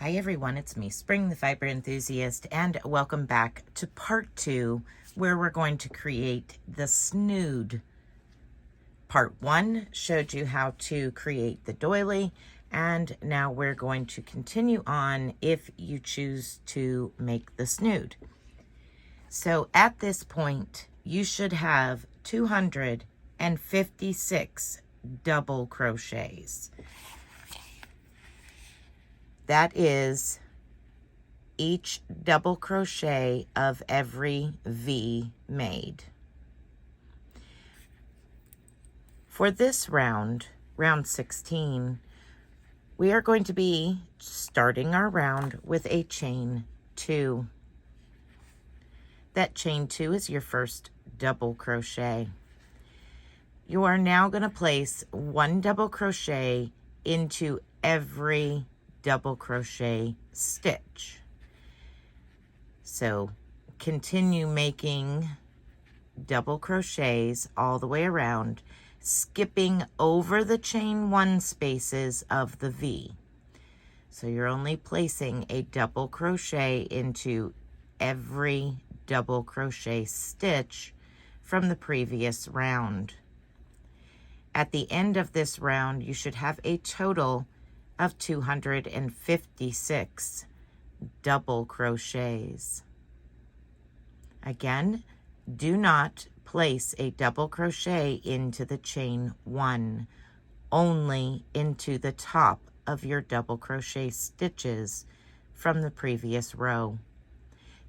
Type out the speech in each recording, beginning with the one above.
Hi everyone, it's me, Spring the Fiber Enthusiast, and welcome back to part 2, where we're going to create the Snood. Part 1 showed you how to create the doily, and now we're going to continue on if you choose to make the Snood. So at this point, you should have 256 double crochets. That is each double crochet of every V made. For this round, round 16, we are going to be starting our round with a chain 2. That chain 2 is your first double crochet. You are now going to place 1 double crochet into every double crochet stitch. So continue making double crochets all the way around, skipping over the chain 1 spaces of the V. So you're only placing a double crochet into every double crochet stitch from the previous round. At the end of this round, you should have a total of 256 double crochets. Again, do not place a double crochet into the chain 1, only into the top of your double crochet stitches from the previous row.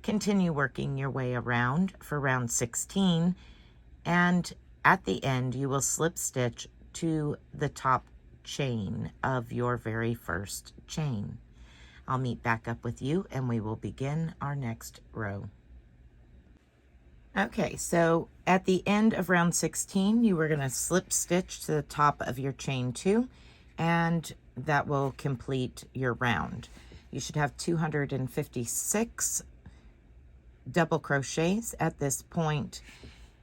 Continue working your way around for round 16, and at the end you will slip stitch to the top chain of your very first chain. I'll meet back up with you and we will begin our next row. Okay, so at the end of round 16, you are going to slip stitch to the top of your chain 2, and that will complete your round. You should have 256 double crochets at this point.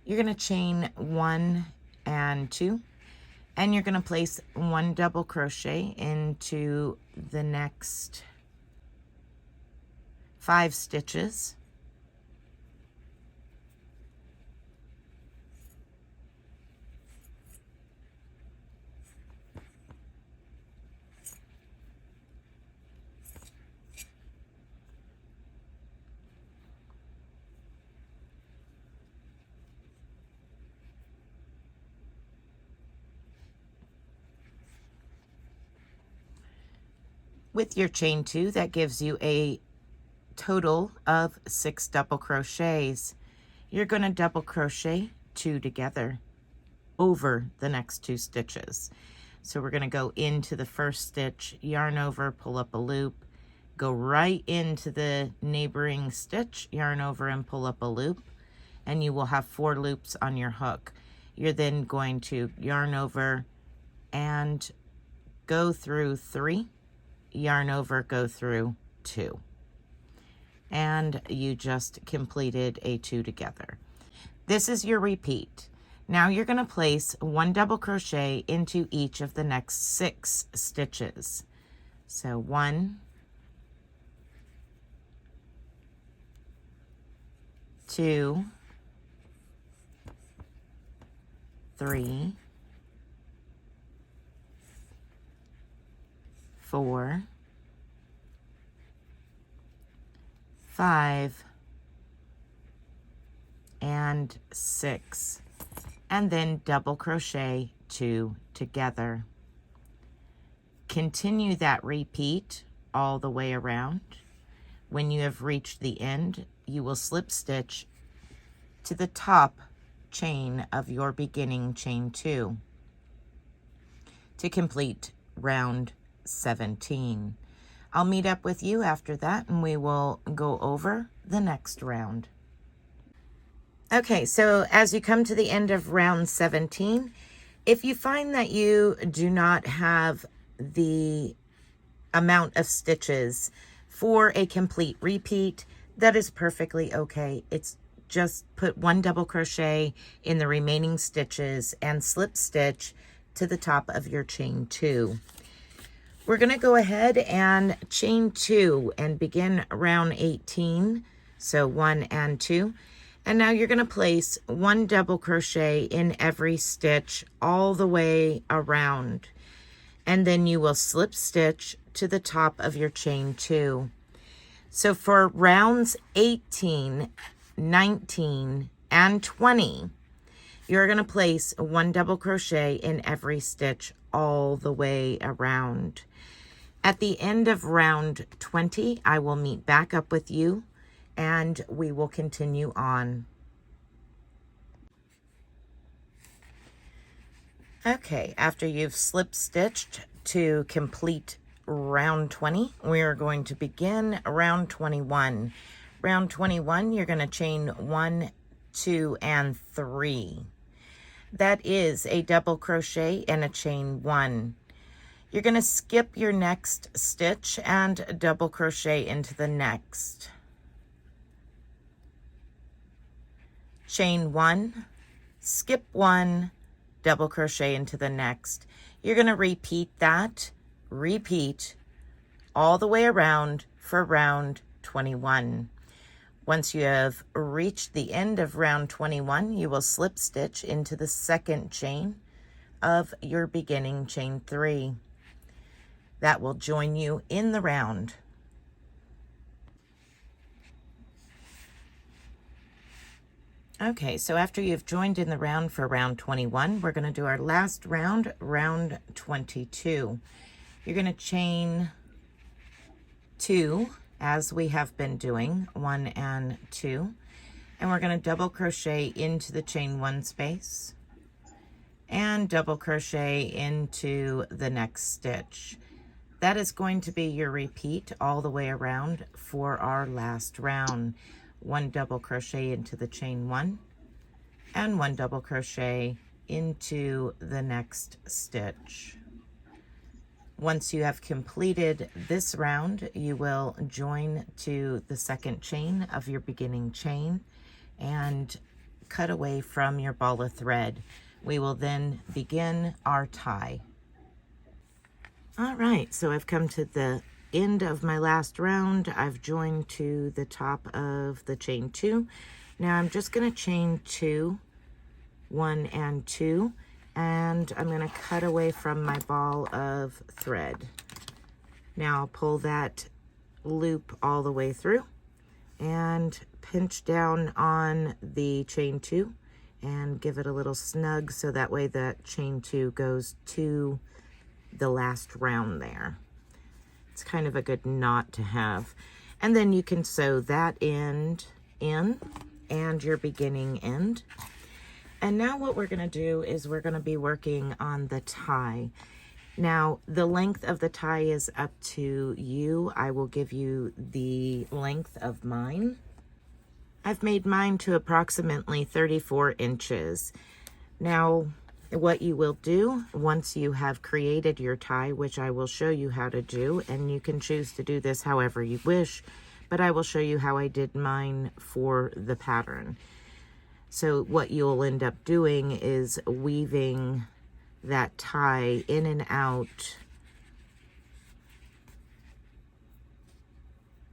You're going to chain 1 and 2. And you're going to place 1 double crochet into the next 5 stitches. With your chain 2, that gives you a total of 6 double crochets. You're going to double crochet 2 together over the next 2 stitches. So we're going to go into the first stitch, yarn over, pull up a loop, go right into the neighboring stitch, yarn over and pull up a loop, and you will have 4 loops on your hook. You're then going to yarn over and go through 3, yarn over, go through 2, and you just completed a 2 together. This is your repeat. Now you're going to place 1 double crochet into each of the next 6 stitches. So 1, 2, 3, 4, 5, and 6, and then double crochet 2 together. Continue that repeat all the way around. When you have reached the end, you will slip stitch to the top chain of your beginning chain 2 to complete round 17. I'll meet up with you after that and we will go over the next round. Okay, so as you come to the end of round 17, if you find that you do not have the amount of stitches for a complete repeat, that is perfectly okay. It's just put 1 double crochet in the remaining stitches and slip stitch to the top of your chain 2. We're going to go ahead and chain 2 and begin round 18. So 1 and 2. And now you're going to place 1 double crochet in every stitch all the way around. And then you will slip stitch to the top of your chain 2. So for rounds 18, 19, and 20, you're going to place 1 double crochet in every stitch all the way around. At the end of round 20, I will meet back up with you and we will continue on. Okay, after you've slip stitched to complete round 20, we are going to begin round 21. Round 21, you're going to chain 1, 2, and 3. That is a double crochet and a chain 1. You're going to skip your next stitch and double crochet into the next. Chain 1, skip 1, double crochet into the next. You're going to repeat all the way around for round 21. Once you have reached the end of round 21, you will slip stitch into the second chain of your beginning chain 3. That will join you in the round. Okay, so after you've joined in the round for round 21, we're going to do our last round, round 22. You're going to chain 2, as we have been doing, 1 and 2, and we're going to double crochet into the chain 1 space and double crochet into the next stitch. That is going to be your repeat all the way around for our last round. 1 double crochet into the chain 1 and 1 double crochet into the next stitch. Once you have completed this round, you will join to the second chain of your beginning chain and cut away from your ball of thread. We will then begin our tie. All right, so I've come to the end of my last round. I've joined to the top of the chain 2. Now I'm just going to chain 2, 1 and 2, and I'm going to cut away from my ball of thread. Now I'll pull that loop all the way through and pinch down on the chain 2 and give it a little snug so that way the chain 2 goes to the last round there. It's kind of a good knot to have. And then you can sew that end in and your beginning end. And now what we're going to do is we're going to be working on the tie. Now, the length of the tie is up to you. I will give you the length of mine. I've made mine to approximately 34 inches. Now, what you will do once you have created your tie, which I will show you how to do, and you can choose to do this however you wish, but I will show you how I did mine for the pattern. So what you'll end up doing is weaving that tie in and out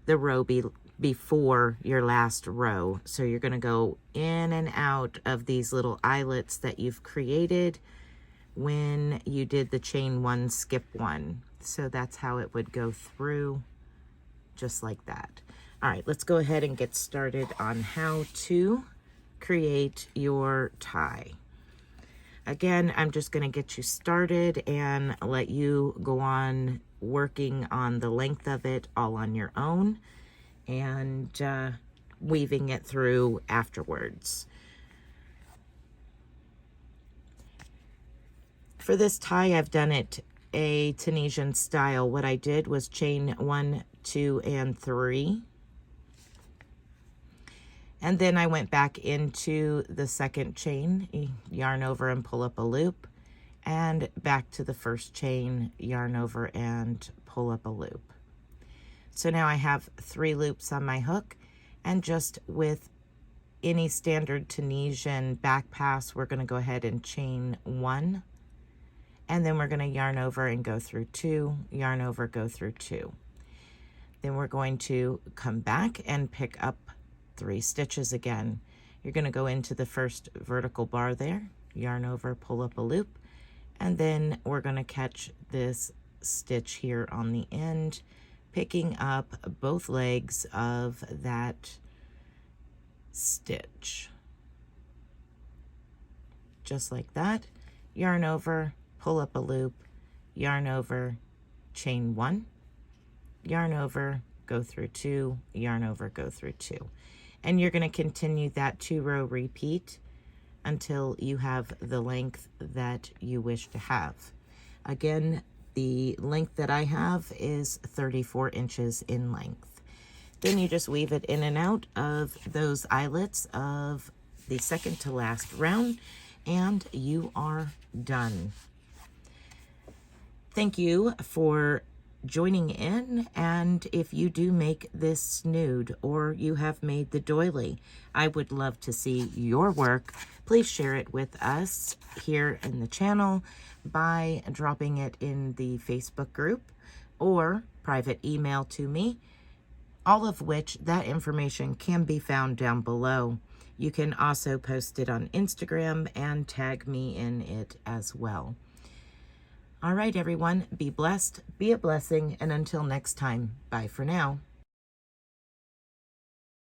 the row before your last row. So you're going to go in and out of these little eyelets that you've created when you did the chain 1, skip 1. So that's how it would go through, just like that. All right, let's go ahead and get started on how to create your tie. Again, I'm just going to get you started and let you go on working on the length of it all on your own and weaving it through afterwards. For this tie, I've done it a Tunisian style. What I did was chain 1, 2, and 3. And then I went back into the second chain, yarn over and pull up a loop, and back to the first chain, yarn over and pull up a loop. So now I have 3 loops on my hook, and just with any standard Tunisian back pass, we're going to go ahead and chain 1 and then we're going to yarn over and go through 2, yarn over, go through 2. Then we're going to come back and pick up 3 stitches again. You're going to go into the first vertical bar there, yarn over, pull up a loop, and then we're going to catch this stitch here on the end, picking up both legs of that stitch. Just like that. Yarn over, pull up a loop, yarn over, chain 1, yarn over, go through 2, yarn over, go through 2. And you're going to continue that 2-row repeat until you have the length that you wish to have. Again, the length that I have is 34 inches in length. Then you just weave it in and out of those eyelets of the second to last round, and you are done. Thank you for joining in, and if you do make this snood or you have made the doily, I would love to see your work. Please share it with us here in the channel by dropping it in the Facebook group or private email to me, all of which that information can be found down below. You can also post it on Instagram and tag me in it as well. All right, everyone, be blessed, be a blessing, and until next time, bye for now.